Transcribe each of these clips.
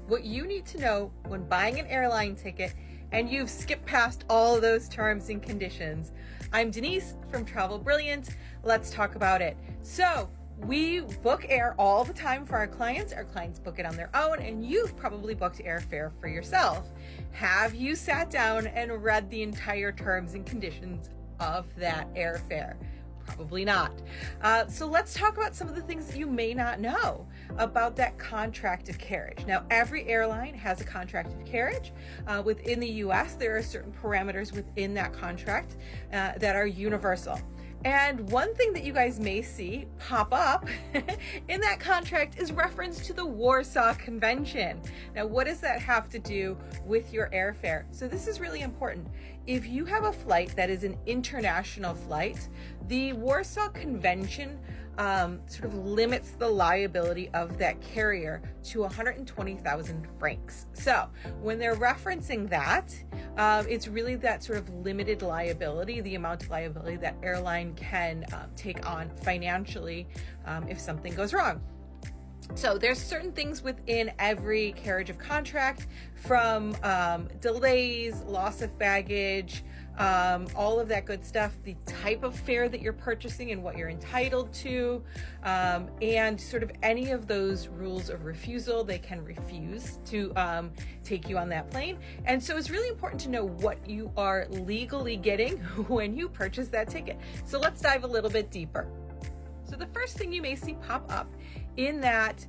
what you need to know when buying an airline ticket and you've skipped past all of those terms and conditions. I'm Denise from Travel Brilliant. Let's talk about it. So we book air all the time for our clients. Our clients book it on their own, and you've probably booked airfare for yourself. Have you sat down and read the entire terms and conditions of that airfare? Probably not. So let's talk about some of the things that you may not know about that contract of carriage. Now, every airline has a contract of carriage. Within the US, there are certain parameters within that contract that are universal. And one thing that you guys may see pop up in that contract is reference to the Warsaw Convention. Now, what does that have to do with your airfare? So this is really important. If you have a flight that is an international flight, the Warsaw Convention sort of limits the liability of that carrier to 120,000 francs. So when they're referencing that, it's really that sort of limited liability, the amount of liability that airline can take on financially if something goes wrong. So there's certain things within every carriage of contract, from delays, loss of baggage, all of that good stuff, the type of fare that you're purchasing and what you're entitled to, and sort of any of those rules of refusal. They can refuse to take you on that plane. And so it's really important to know what you are legally getting when you purchase that ticket. So let's dive a little bit deeper. So the first thing you may see pop up in that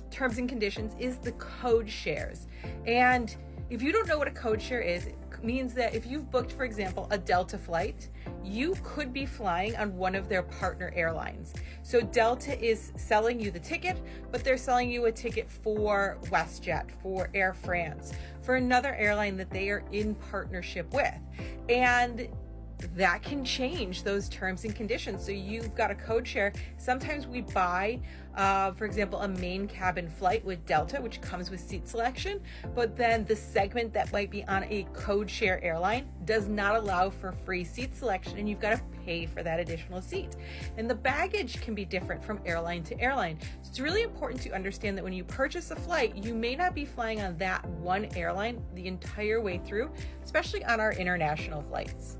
terms and conditions is the code shares. And if you don't know what a code share is, it means that if you've booked, for example, a Delta flight, you could be flying on one of their partner airlines. So Delta is selling you the ticket, but they're selling you a ticket for WestJet, for Air France, for another airline that they are in partnership with. And that can change those terms and conditions. So you've got a code share. Sometimes we buy, for example, a main cabin flight with Delta, which comes with seat selection, but then the segment that might be on a code share airline does not allow for free seat selection, and you've got to pay for that additional seat. And the baggage can be different from airline to airline. So it's really important to understand that when you purchase a flight, you may not be flying on that one airline the entire way through, especially on our international flights.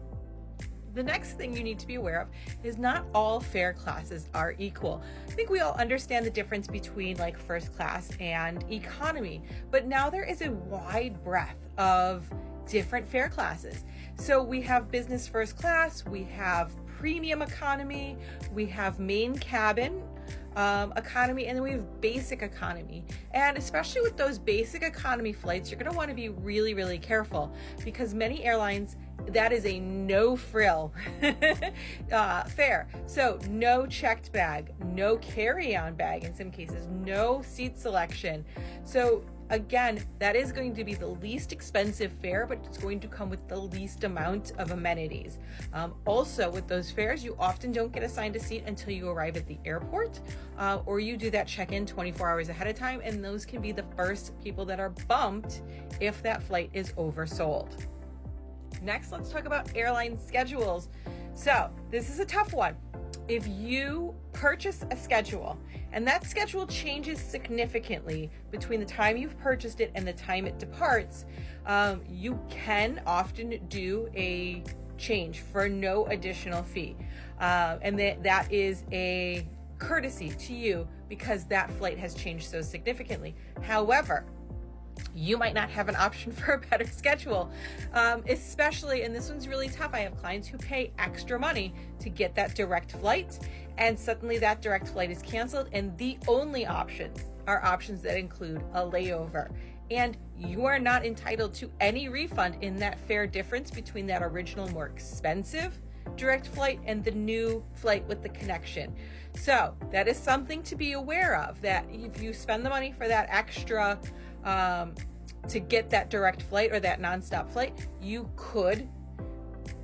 The next thing you need to be aware of is not all fare classes are equal. I think we all understand the difference between like first class and economy, but now there is a wide breadth of different fare classes. So we have business first class, we have premium economy, we have main cabin economy, and then we have basic economy. And especially with those basic economy flights, you're going to want to be really, really careful, because many airlines, that is a no frill fare. So no checked bag, no carry-on bag in some cases, no seat selection. So again, that is going to be the least expensive fare, but it's going to come with the least amount of amenities. Also, with those fares, you often don't get assigned a seat until you arrive at the airport, or you do that check-in 24 hours ahead of time, and those can be the first people that are bumped if that flight is oversold. Next, let's talk about airline schedules. So this is a tough one. If you purchase a schedule and that schedule changes significantly between the time you've purchased it and the time it departs, you can often do a change for no additional fee. And that is a courtesy to you because that flight has changed so significantly. However, you might not have an option for a better schedule, especially, and this one's really tough. I have clients who pay extra money to get that direct flight, and suddenly that direct flight is canceled, and the only options are options that include a layover. And you are not entitled to any refund in that fare difference between that original, more expensive direct flight and the new flight with the connection. So that is something to be aware of, that if you spend the money for that extra to get that direct flight or that nonstop flight, you could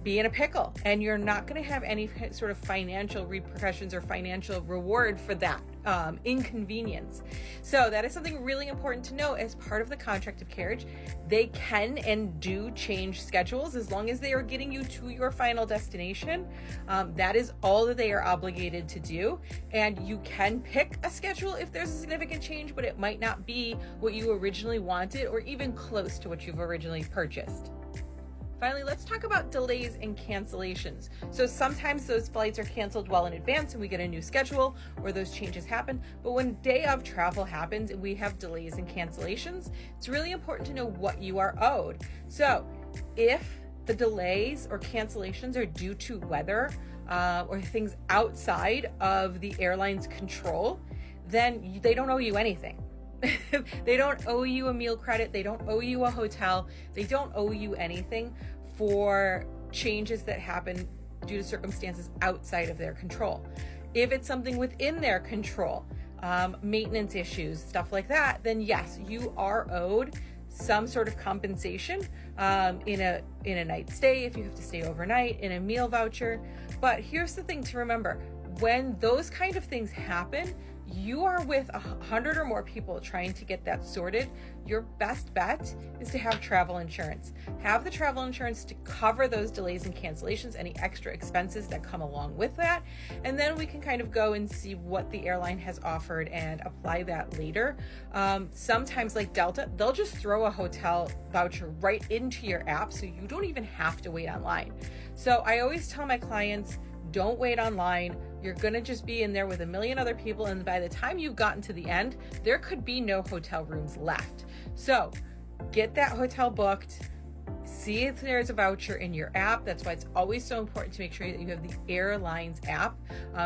be in a pickle, and you're not going to have any sort of financial repercussions or financial reward for that inconvenience. So that is something really important to know as part of the contract of carriage. They can and do change schedules as long as they are getting you to your final destination. That is all that they are obligated to do. And you can pick a schedule if there's a significant change, but it might not be what you originally wanted or even close to what you've originally purchased. Finally, let's talk about delays and cancellations. So sometimes those flights are canceled well in advance and we get a new schedule or those changes happen. But when day of travel happens and we have delays and cancellations, it's really important to know what you are owed. So if the delays or cancellations are due to weather or things outside of the airline's control, then they don't owe you anything. They don't owe you a meal credit. They don't owe you a hotel. They don't owe you anything for changes that happen due to circumstances outside of their control. If it's something within their control, maintenance issues, stuff like that, then yes, you are owed some sort of compensation in a night stay if you have to stay overnight, in a meal voucher. But here's the thing to remember: when those kind of things happen, you are with 100 or more people trying to get that sorted. Your best bet is to have travel insurance. Have the travel insurance to cover those delays and cancellations, any extra expenses that come along with that. And then we can kind of go and see what the airline has offered and apply that later. Sometimes, like Delta, they'll just throw a hotel voucher right into your app so you don't even have to wait online. So I always tell my clients, don't wait online. You're going to just be in there with a million other people, and by the time you've gotten to the end, there could be no hotel rooms left. So get that hotel booked. See if there's a voucher in your app. That's why it's always so important to make sure that you have the airline's app,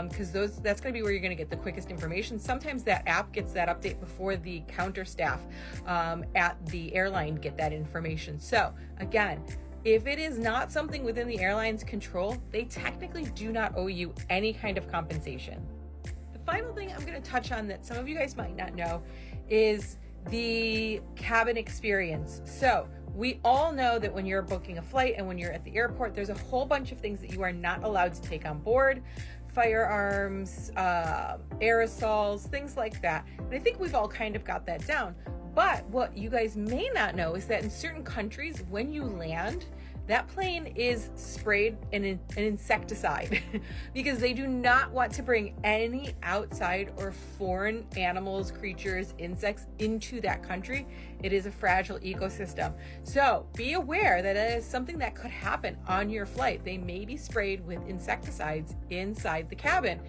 because that's going to be where you're going to get the quickest information. Sometimes that app gets that update before the counter staff at the airline get that information. So again, if it is not something within the airline's control, they technically do not owe you any kind of compensation. The final thing I'm going to touch on that some of you guys might not know is the cabin experience. So we all know that when you're booking a flight and when you're at the airport, there's a whole bunch of things that you are not allowed to take on board: firearms, aerosols, things like that. And I think we've all kind of got that down. But what you guys may not know is that in certain countries, when you land, that plane is sprayed an insecticide because they do not want to bring any outside or foreign animals, creatures, insects into that country. It is a fragile ecosystem. So be aware that it is something that could happen on your flight. They may be sprayed with insecticides inside the cabin.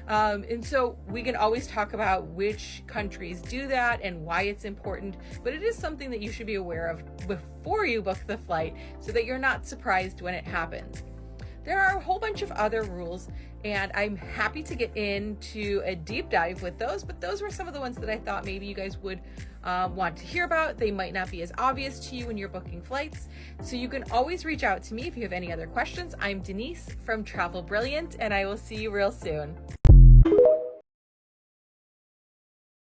And so we can always talk about which countries do that and why it's important, but it is something that you should be aware of before you book the flight so that you're not surprised when it happens. There are a whole bunch of other rules, and I'm happy to get into a deep dive with those, but those were some of the ones that I thought maybe you guys would want to hear about. They might not be as obvious to you when you're booking flights, so you can always reach out to me if you have any other questions. I'm Denise from Travel Brilliant, and I will see you real soon.